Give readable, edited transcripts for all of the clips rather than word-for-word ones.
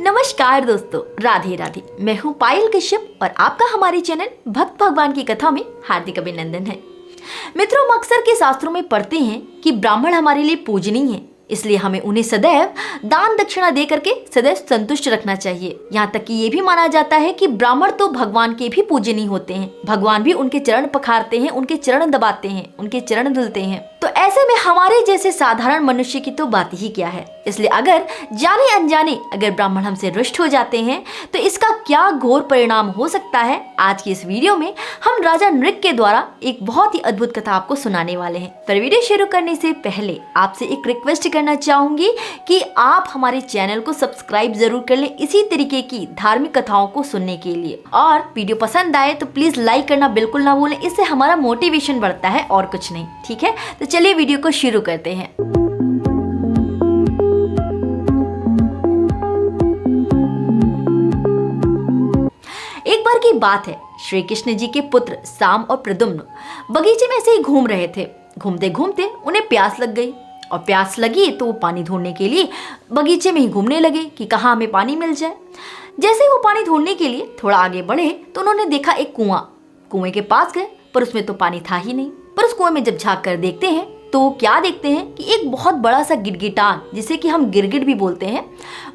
नमस्कार दोस्तों, राधे राधे। मैं हूँ पायल कश्यप और आपका हमारे चैनल भक्त भगवान की कथा में हार्दिक अभिनंदन है। मित्रों, हम अक्सर के शास्त्रों में पढ़ते हैं कि ब्राह्मण हमारे लिए पूजनीय है, इसलिए हमें उन्हें सदैव दान दक्षिणा दे करके सदैव संतुष्ट रखना चाहिए। यहाँ तक कि ये भी माना जाता है कि ब्राह्मण तो भगवान के भी पूजनीय होते हैं। भगवान भी उनके चरण पखारते हैं, उनके चरण दबाते हैं, उनके चरण धुलते हैं। तो ऐसे में हमारे जैसे साधारण मनुष्य की तो बात ही क्या है। इसलिए अगर जाने अनजाने अगर ब्राह्मण हमसे रुष्ट हो जाते हैं तो इसका क्या घोर परिणाम हो सकता है, आज की इस वीडियो में हम राजा नृग के द्वारा एक बहुत ही अद्भुत कथा आपको सुनाने वाले हैं। पर वीडियो शुरू करने से पहले आपसे एक रिक्वेस्ट करना चाहूंगी कि आप हमारे चैनल को सब्सक्राइब जरूर कर लें इसी तरीके की धार्मिक कथाओं को सुनने के लिए। और वीडियो पसंद आए तो प्लीज लाइक करना बिल्कुल ना भूलें, इससे हमारा मोटिवेशन बढ़ता है और कुछ नहीं। ठीक है, तो चलिए वीडियो को शुरू करते हैं। एक बार की बात है, श्री कृष्ण जी के पुत्र साम और प्रद्युम्न बगीचे में ऐसे ही घूम रहे थे। घूमते घूमते उन्हें प्यास लग गई और प्यास लगी तो वो पानी ढूंढने के लिए बगीचे में ही घूमने लगे कि कहाँ हमें पानी मिल जाए। जैसे ही वो पानी ढूंढने के लिए थोड़ा आगे बढ़े तो उन्होंने देखा एक कुआं। कुएं के पास गए पर उसमें तो पानी था ही नहीं। पर उस कुएं में जब झांक कर देखते हैं तो क्या देखते हैं कि एक बहुत बड़ा सा गिरगिटान, जिसे कि हम गिरगिट भी बोलते हैं,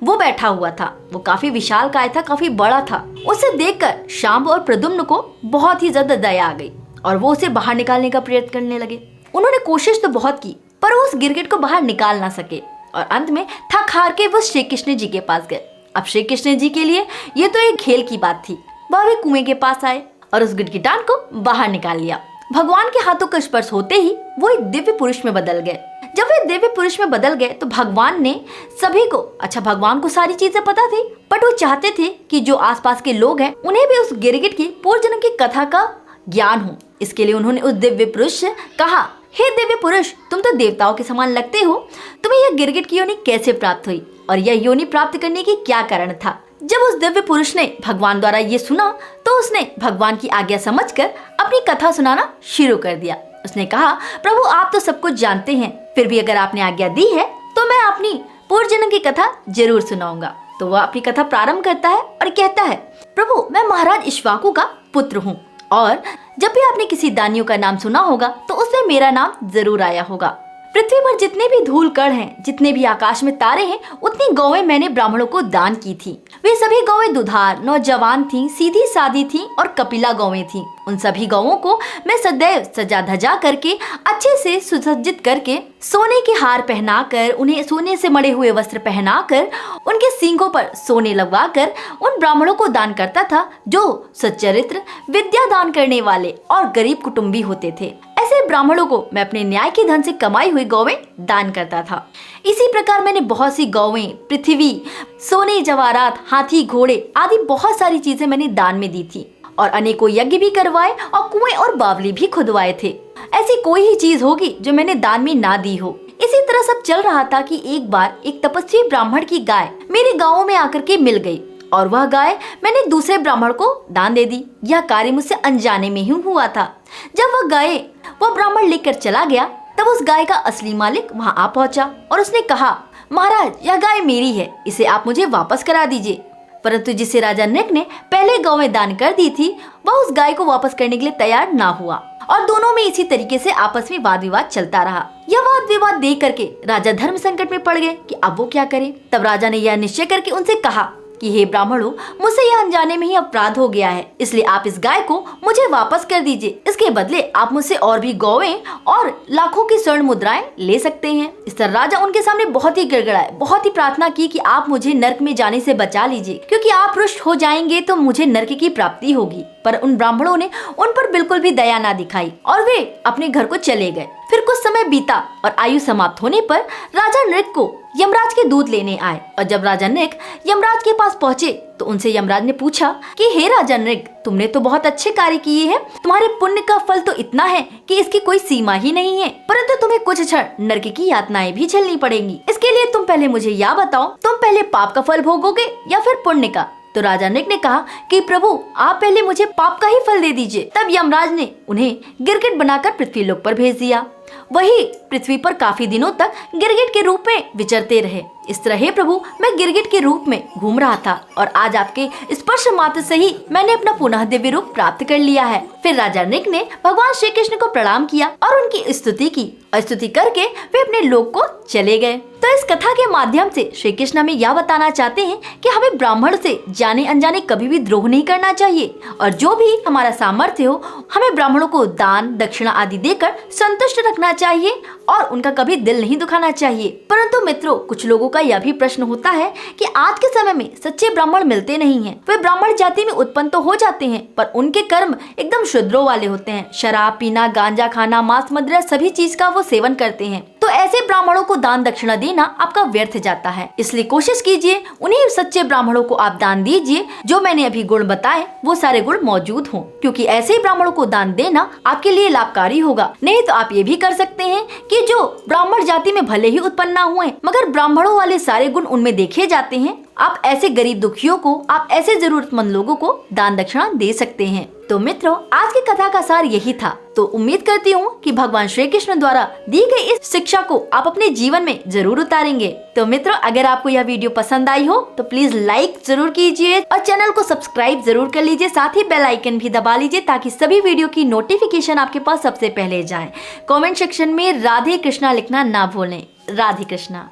वो बैठा हुआ था। वो काफी विशालकाय था, काफी बड़ा था। उसे देखकर शाम और प्रद्युम्न को बहुत ही ज्यादा दया आ गई और वो उसे बाहर निकालने का प्रयत्न करने लगे। उन्होंने कोशिश तो बहुत की पर वो उस गिरगिट को बाहर निकाल ना सके और अंत में थक हार के वो श्री कृष्ण जी के पास गए। अब श्री कृष्ण जी के लिए ये तो एक खेल की बात थी। वह भी कुएं के पास आए और उस गिरगिटान को बाहर निकाल लिया। भगवान के हाथों का स्पर्श होते ही वो एक दिव्य पुरुष में बदल गए। जब वे दिव्य पुरुष में बदल गए तो भगवान ने सभी को, भगवान को सारी चीजें पता थी, बट वो चाहते थे कि जो आसपास के लोग हैं उन्हें भी उस गिरगिट की पूर्वजन्म की कथा का ज्ञान हो। इसके लिए उन्होंने उस दिव्य पुरुष से कहा, हे दिव्य पुरुष, तुम तो देवताओं के समान लगते हो, तुम्हें यह गिरगिट की योनि कैसे प्राप्त हुई और यह योनि प्राप्त करने की क्या कारण था। जब उस दिव्य पुरुष ने भगवान द्वारा ये सुना तो उसने भगवान की आज्ञा समझकर अपनी कथा सुनाना शुरू कर दिया। उसने कहा, प्रभु आप तो सब कुछ जानते हैं, फिर भी अगर आपने आज्ञा दी है तो मैं अपनी पूर्वजन्म की कथा जरूर सुनाऊंगा। तो वह अपनी कथा प्रारंभ करता है और कहता है, प्रभु मैं महाराज इक्ष्वाकु का पुत्र हूँ और जब भी आपने किसी दानियों का नाम सुना होगा तो उसमें मेरा नाम जरूर आया होगा। पृथ्वी पर जितने भी धूल कण हैं, जितने भी आकाश में तारे हैं, उतनी गौएं मैंने ब्राह्मणों को दान की थी। वे सभी गौएं दुधार, नौजवान थीं, सीधी सादी थीं और कपिला गौएं थीं। उन सभी गौओं को मैं सदैव सजा धजा करके, अच्छे से सुसज्जित करके, सोने के हार पहनाकर, उन्हें सोने से मढ़े हुए वस्त्र पहनाकर, उनके सींगों पर सोने लगवाकर उन ब्राह्मणों को दान करता था जो सच्चरित्र, विद्या दान करने वाले और गरीब कुटुंबी होते थे। ऐसे ब्राह्मणों को मैं अपने न्याय के धन से कमाई हुई गौएं दान करता था। इसी प्रकार मैंने बहुत सी गौएं, पृथ्वी, सोने जवाहरात, हाथी, घोड़े आदि बहुत सारी चीजें मैंने दान में दी थी और अनेकों यज्ञ भी करवाए और कुएं और बावली भी खुदवाए थे। ऐसी कोई ही चीज होगी जो मैंने दान में ना दी हो। इसी तरह सब चल रहा था कि एक बार एक तपस्वी ब्राह्मण की गाय मेरे गाँव में आकर के मिल गई और वह गाय मैंने दूसरे ब्राह्मण को दान दे दी। यह कार्य मुझसे अनजाने में ही हुआ था। जब वह गाय वह ब्राह्मण लेकर चला गया तब उस गाय का असली मालिक वहां आ पहुंचा और उसने कहा, महाराज यह गाय मेरी है, इसे आप मुझे वापस करा दीजिए। परंतु जिसे राजा नृग ने पहले गौएं दान कर दी थी वह उस गाय को वापस करने के लिए तैयार ना हुआ और दोनों में इसी तरीके से आपस में वाद विवाद चलता रहा। यह वाद विवाद देख करके राजा धर्म संकट में पड़ गए कि अब वो क्या करे। तब राजा ने यह निश्चय करके उनसे कहा कि हे ब्राह्मणों, मुझसे यह अनजाने में ही अपराध हो गया है, इसलिए आप इस गाय को मुझे वापस कर दीजिए। इसके बदले आप मुझसे और भी गौएं और लाखों की स्वर्ण मुद्राएं ले सकते हैं। इस तरह राजा उनके सामने बहुत ही गिड़गिड़ाए, बहुत ही प्रार्थना की कि आप मुझे नर्क में जाने से बचा लीजिए, क्योंकि आप रुष्ट हो जाएंगे तो मुझे नर्क की प्राप्ति होगी। पर उन ब्राह्मणों ने उन पर बिल्कुल भी दया ना दिखाई और वे अपने घर को चले गए। फिर कुछ समय बीता और आयु समाप्त होने पर राजा नृग को यमराज के दूत लेने आए और जब राजा नृग यमराज के पास पहुँचे तो उनसे यमराज ने पूछा कि हे राजा नृग, तुमने तो बहुत अच्छे कार्य किए हैं, तुम्हारे पुण्य का फल तो इतना है कि इसकी कोई सीमा ही नहीं है, परंतु तुम्हें कुछ क्षण नरक की यातनाएं भी झेलनी पड़ेंगी। इसके लिए तुम पहले मुझे यह बताओ, तुम पहले पाप का फल भोगोगे या फिर पुण्य का। तो राजा नृग ने कहा कि प्रभु आप पहले मुझे पाप का ही फल दे दीजिए। तब यमराज ने उन्हें गिरगिट बनाकर पृथ्वी लोक पर भेज दिया। वही पृथ्वी पर काफी दिनों तक गिरगिट के रूप में विचरते रहे। इस तरह हे प्रभु, मैं गिरगिट के रूप में घूम रहा था और आज आपके स्पर्श मात्र से ही मैंने अपना पुनः दिव्य रूप प्राप्त कर लिया है। फिर राजा नृग ने भगवान श्री कृष्ण को प्रणाम किया और उनकी स्तुति की और स्तुति करके वे अपने लोक को चले गए। तो इस कथा के माध्यम से श्री कृष्ण हमें यह बताना चाहते हैं कि हमें ब्राह्मण से जाने अनजाने कभी भी द्रोह नहीं करना चाहिए और जो भी हमारा सामर्थ्य हो हमें ब्राह्मणों को दान दक्षिणा आदि देकर संतुष्ट रखना चाहिए और उनका कभी दिल नहीं दुखाना चाहिए। परंतु मित्रों, कुछ लोगों का यह भी प्रश्न होता है कि आज के समय में सच्चे ब्राह्मण मिलते नहीं हैं। वे ब्राह्मण जाति में उत्पन्न तो हो जाते हैं पर उनके कर्म एकदम शूद्रों वाले होते हैं। शराब पीना, गांजा खाना, मांस मदिरा सभी चीज का वो सेवन करते हैं। तो ऐसे ब्राह्मणों को दान दक्षिणा देना आपका व्यर्थ जाता है। इसलिए कोशिश कीजिए उन्हीं सच्चे ब्राह्मणों को आप दान दीजिए जो मैंने अभी गुण बताए वो सारे गुण मौजूद हों, क्योंकि ऐसे ही ब्राह्मणों को दान देना आपके लिए लाभकारी होगा। नहीं तो आप ये भी कर सकते हैं कि जो ब्राह्मण जाति में भले ही उत्पन्न ना हुए मगर ब्राह्मणों वाले सारे गुण उनमें देखे जाते हैं, आप ऐसे गरीब दुखियों को, आप ऐसे जरूरतमंद लोगों को दान दक्षिणा दे सकते हैं। तो मित्रों, आज की कथा का सार यही था। तो उम्मीद करती हूँ कि भगवान श्री कृष्ण द्वारा दी गई इस शिक्षा को आप अपने जीवन में जरूर उतारेंगे। तो मित्रों, अगर आपको यह वीडियो पसंद आई हो तो प्लीज लाइक जरूर कीजिए और चैनल को सब्सक्राइब जरूर कर लीजिए। साथ ही बेल आइकन भी दबा लीजिए ताकि सभी वीडियो की नोटिफिकेशन आपके पास सबसे पहले जाए। कमेंट सेक्शन में राधे कृष्णा लिखना ना भूलें। राधे कृष्णा।